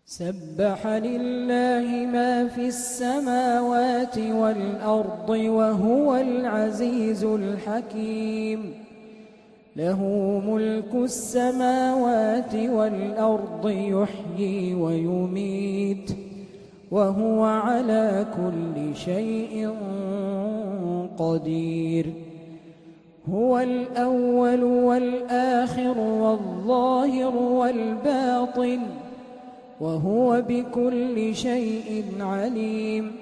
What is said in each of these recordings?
سبح لله ما في السماوات والأرض وهو العزيز الحكيم. له ملك السماوات والأرض يحيي ويميت وهو على كل شيء قدير. هو الأول والآخر والظاهر والباطن وهو بكل شيء عليم.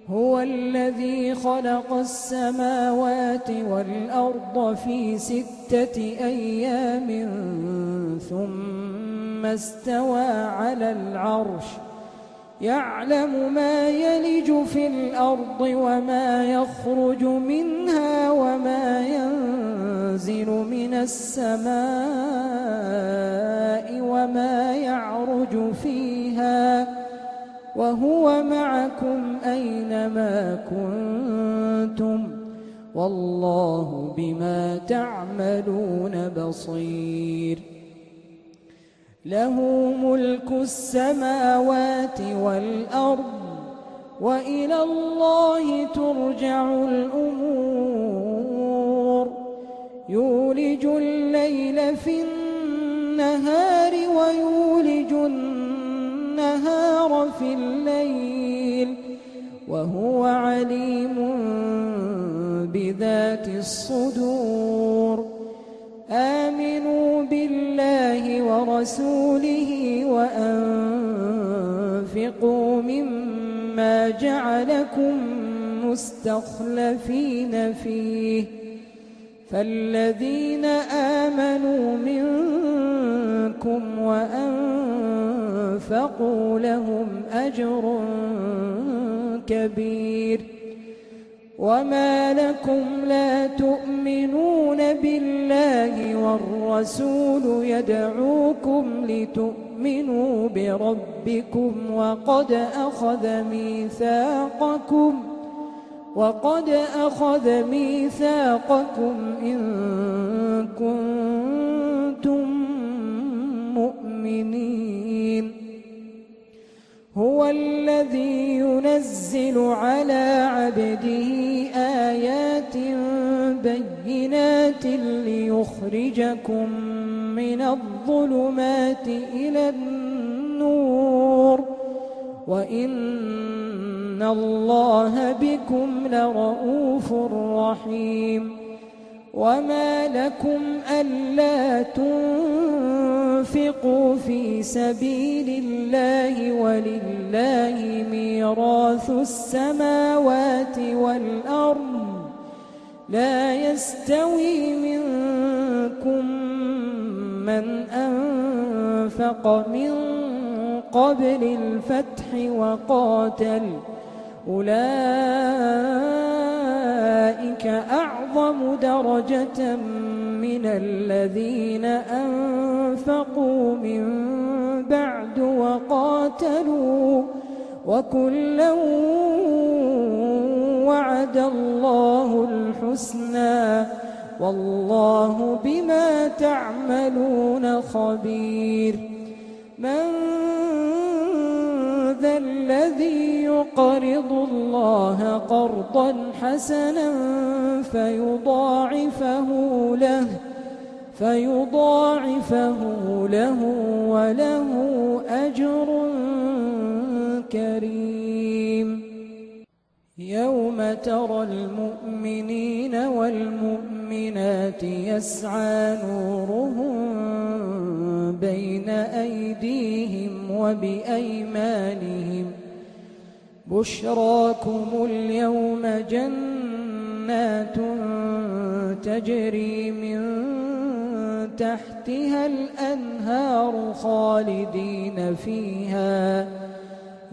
هو الذي خلق السماوات والأرض في 6 أيام ثم استوى على العرش يعلم ما يلج في الأرض وما يخرج منها وما ينزل من السماء وما يعرج فيها وهو معكم أينما كنتم والله بما تعملون بصير. له ملك السماوات والأرض وإلى الله ترجع الأمور. يولج الليل في النهار ويولج النهار في الليل وهو عليم بذات الصدور. آمنوا بالله ورسوله وأنفقوا مما جعلكم مستخلفين فيه فالذين آمنوا منكم وأنفقوا لهم أجر كبير. وما لكم لا تؤمنون بالله والرسول يدعوكم لتؤمنوا بربكم وقد أخذ ميثاقكم إن كنتم مؤمنين. هو الذي ينزل على عبده آيات بينات ليخرجكم من الظلمات إلى النور وإن الله بكم لرؤوف رحيم. وما لكم ألا تنفقوا في سبيل الله ولله ميراث السماوات والأرض لا يستوي منكم من أنفق من قبل الفتح وقاتل أولئك أعظم درجة من الذين أنفقوا من بعد وقاتلوا وكلا وعد الله الحسنى والله بما تعملون خبير. من ذا الذي يقرض الله قرضا حسنا فيضاعفه له وله أجر كريم. يوم ترى المؤمنين والمؤمنات يسعى نورهم بين أيديهم وبأيمانهم بشراكم اليوم جنات تجري من تحتها الأنهار خالدين فيها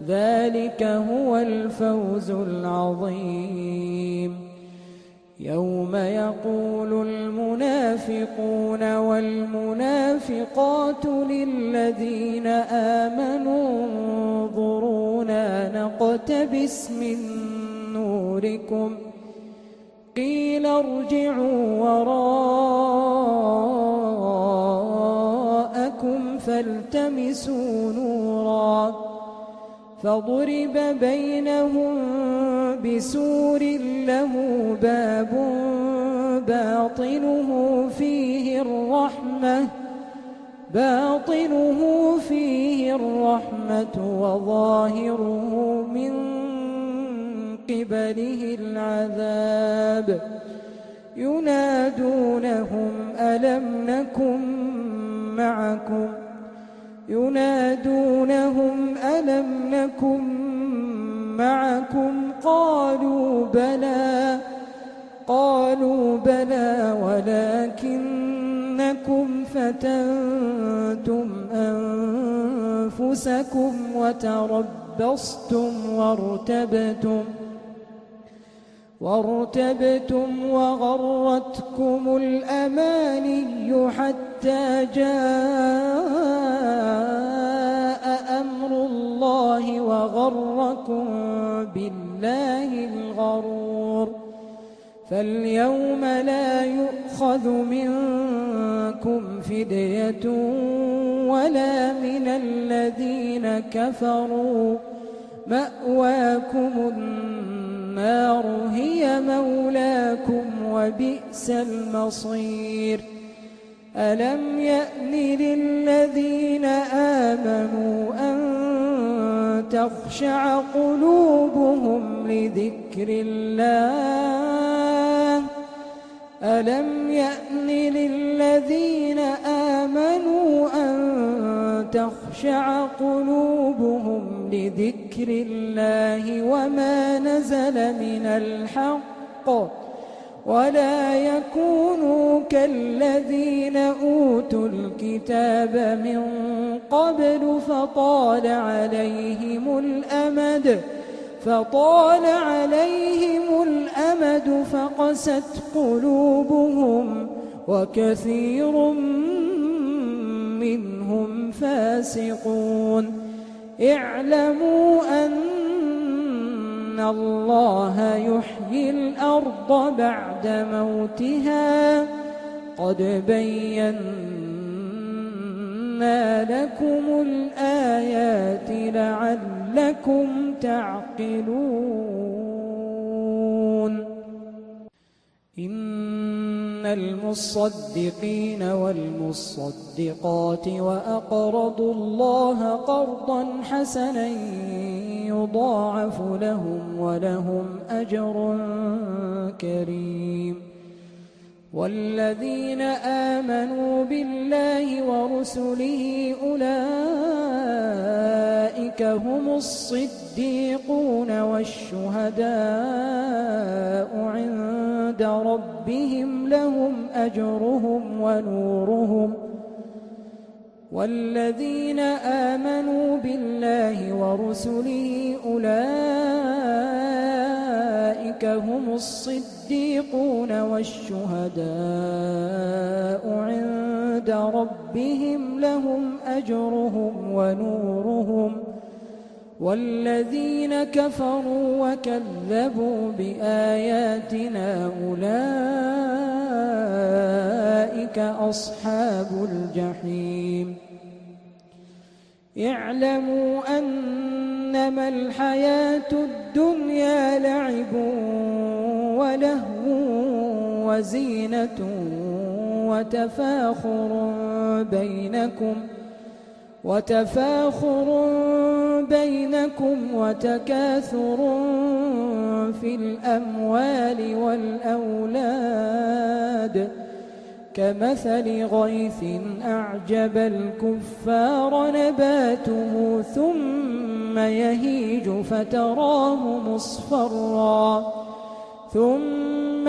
ذلك هو الفوز العظيم. يوم يقول المنافقون والمنافقات للذين آمنوا انظرونا نقتبس من نوركم قيل ارجعوا وراءكم فالتمسوا نورا فضرب بينهم بسور له باب باطنه فيه الرحمة وظاهره من قبله العذاب ينادونهم ألم نكن معكم قالوا بلى ولكنكم فتنتم أنفسكم وتربصتم وارتبتم وغرتكم الأماني حتى جاء أمر الله وغركم بالله الغرور فاليوم لا يؤخذ منكم فدية ولا من الذين كفروا مأواكم النار هي مولاكم وبئس المصير ألم يأن للذين آمنوا أن تخشع قلوبهم لذكر الله ألم يأن للذين آمنوا أن تخشع قلوبهم لذكر الله وما نزل من الحق ولا يكونوا كالذين أوتوا الكتاب من قبل فطال عليهم الأمد فقست قلوبهم وكثير منهم فاسقون اعلموا أن الله يحيي الأرض بعد موتها قد بينا لكم الآيات لعلكم تعقلون إن المصدقين والمصدقات وأقرضوا الله قرضا حسنا يضاعف لهم ولهم أجر كريم والذين آمنوا بالله ورسله أولئك هم الصديقون والشهداء عند ربهم لهم أجرهم ونورهم والذين آمنوا بالله ورسله أولئك هم الصديقون والشهداء عند ربهم لهم أجرهم ونورهم والذين كفروا وكذبوا بآياتنا أولئك أصحاب الجحيم اعلموا أنما الحياة الدنيا لعب ولهو وزينة وتفاخر بينكم وتكاثر في الأموال والأولاد كمثل غيث أعجب الكفار نباته ثم يهيج فتراه مصفرا ثم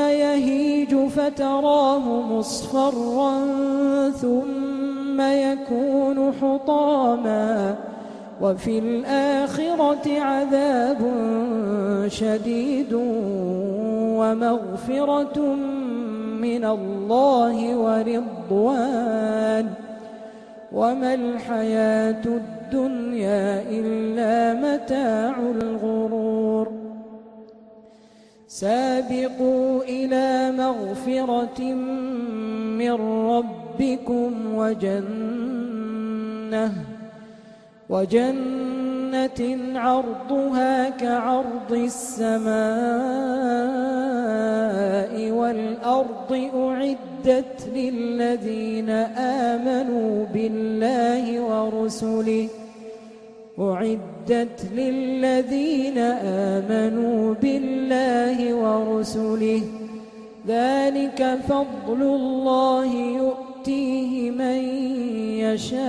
يكون حطاما وفي الآخرة عذاب شديد ومغفرة من الله ورضوان وما الحياة الدنيا إلا متاع الغرور سابقوا إلى مغفرة من ربكم وجنة وجنة عرضها كعرض السماء والأرض أعدت للذين آمنوا بالله ورسله ذلك فضل الله يؤتيه من يشاء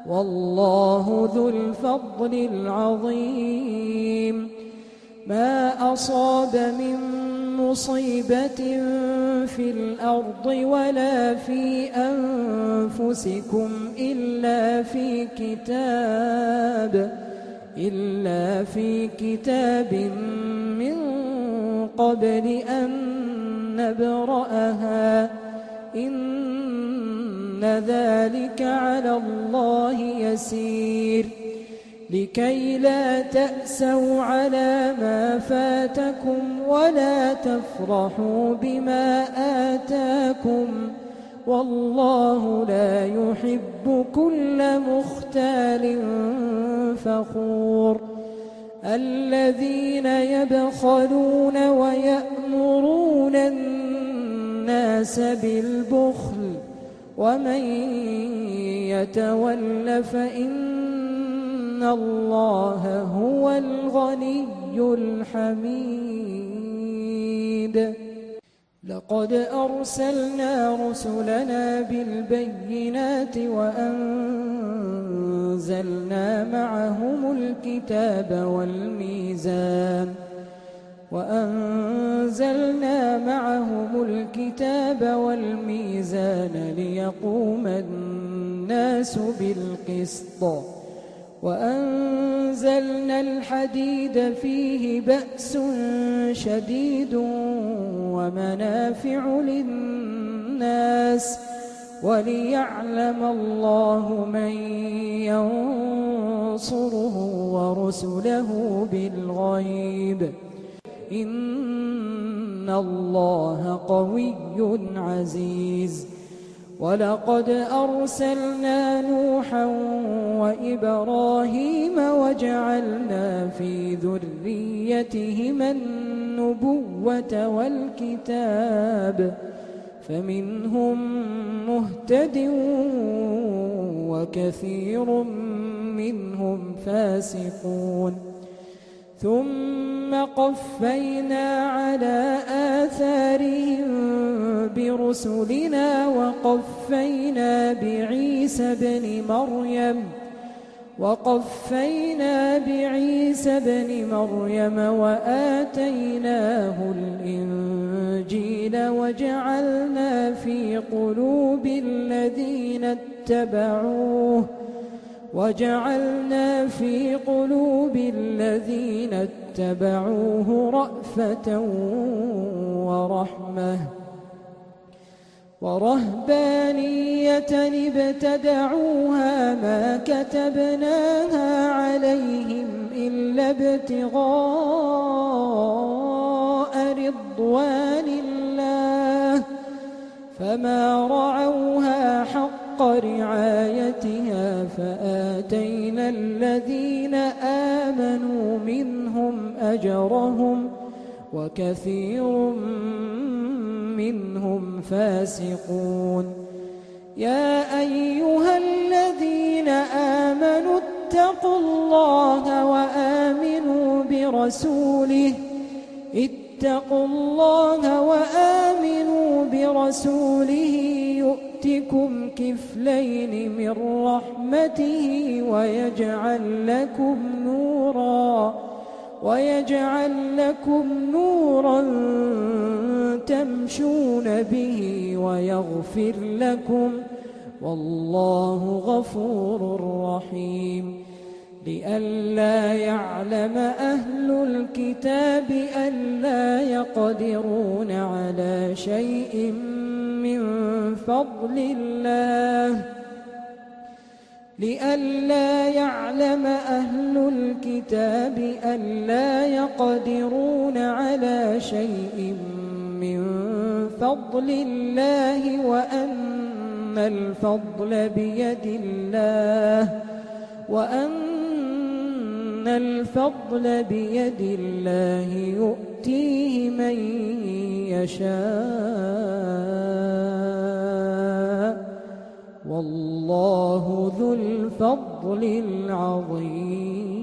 والله ذو الفضل العظيم ما أصاب من مصيبة في الأرض ولا في أنفسكم إلا في كتاب من قبل أن نبرأها إن ذلك على الله يسير لكي لا تأسوا على ما فاتكم ولا تفرحوا بما آتاكم والله لا يحب كل مختال فخور الذين يبخلون ويأمرون الناس بالبخل ومن يتول فإن الله هو الغني الحميد لقد أرسلنا رسلنا بالبينات وأنزلنا معهم الكتاب والميزان ليقوم الناس بالقسط وأنزلنا الحديد فيه بأس شديد ومنافع للناس وليعلم الله من ينصره ورسله بالغيب إن الله قوي عزيز ولقد أرسلنا نوحا وإبراهيم وجعلنا في ذريتهما النبوة والكتاب فمنهم مهتد وكثير منهم فاسقون ثم قفينا على آثارهم برسلنا وقفينا بعيسى بن مريم وآتيناه الإنجيل وجعلنا في قلوب الذين اتبعوه رأفة ورحمة ورهبانية ابتدعوها ما كتبناها عليهم إلا ابتغاء رضوان الله فما رعوها حق رعايتها فآتينا الذين آمنوا منهم أجرهم وكثير منهم فاسقون يا أيها الذين آمنوا اتقوا الله وآمنوا برسوله يؤتكم كفلين من رحمته ويجعل لكم نورا تمشون به ويغفر لكم والله غفور رحيم لئلا يعلم أهل الكتاب ألا يقدرون على شيء من فضل الله لئلا يعلم أهل الكتاب ألا يقدرون على شيء من فضل الله وأن وأن الفضل بيد الله يؤتيه من يشاء والله ذو الفضل العظيم.